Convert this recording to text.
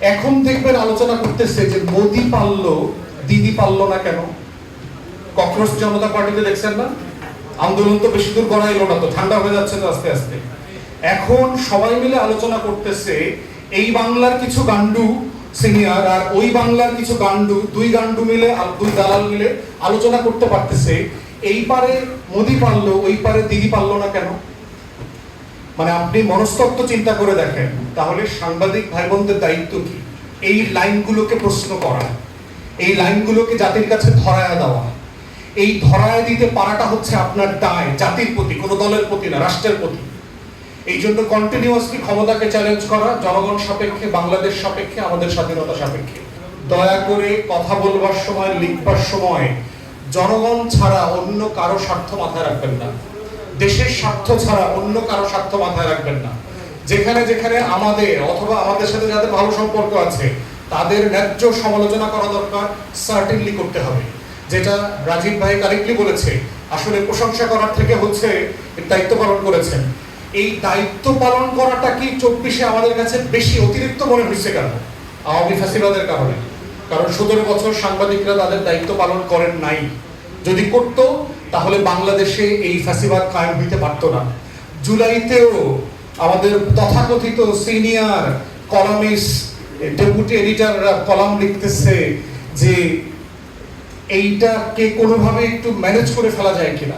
এখন দেখবেন আলোচনা করতেছে যে মোদি পারলো, দিদি পারলো না কেন? ককরোচ জনতা পার্টিতে দেখছেন না, আন্দোলন তো বেশি দূর গড়াইলো না, তো ঠান্ডা হয়ে যাচ্ছে তো আস্তে আস্তে। এখন সবাই মিলে আলোচনা করতেছে এই বাংলার কিছু গান্ডু সিনিয়র আর ওই বাংলার কিছু গান্ডু, দুই গান্ডু মিলে দুই দালাল মিলে আলোচনা করতে পারতেছে এই পারে মোদি পারলো, ওই পারে দিদি পারলো না কেন। মানে আপনি মনস্তত্ত্ব চিন্তা করে দেখেন, তাহলে সাংবাদিক ভাই বোনদের দায়িত্ব কি? এই লাইনগুলোকে প্রশ্ন করা, এই লাইনগুলোকে জাতির কাছে ধরায়া দেওয়া। এই ধরায়া দিতে পারাটা হচ্ছে আপনার দায়, জাতির প্রতি, কোনো দলের প্রতি না, রাষ্ট্রের প্রতি। এই জন্য কন্টিনিউয়াসলি ক্ষমতাকে চ্যালেঞ্জ করা, জনগণ সাপেক্ষে, বাংলাদেশ সাপেক্ষে, আমাদের স্বাধীনতা সাপেক্ষে। দয়া করে কথা বলবার সময়, লিখবার সময় জনগণ ছাড়া অন্য কারো স্বার্থ মাথায় রাখবেন না, দেশের স্বার্থ ছাড়া অন্য কারো স্বার্থ মাথায় রাখবেন না। যেখানে যেখানে আমাদের অথবা আমাদের সাথে যাদের ভালো সম্পর্ক আছে তাদের ন্যায্য সমালোচনা করা দরকার, সার্টেনলি করতে হবে। যেটা রাজীব ভাই কারেক্টলি বলেছে, আসলে প্রশংসা করার থেকে হচ্ছে দায়িত্ব পালন করেছেন। এই দায়িত্ব পালন করাটা কি 24-এ আমাদের কাছে বেশি অতিরিক্ত মনে হচ্ছে কেন? আওয়ামী ফ্যাসিবাদের কারণে। কারণ 17 বছর সাংবাদিকরা তাদের দায়িত্ব পালন করেন নাই। যদি করত তাহলে বাংলাদেশে এই ফ্যাসিবাদ কায়েম হইতে পারতো না। জুলাইতেও আমাদের তথাকথিত সিনিয়র কলামিস্ট, ডেপুটি এডিটররা কলাম লিখতেছে যে এইটাকে কোনোভাবে একটু ম্যানেজ করে ফেলা যায় কিনা।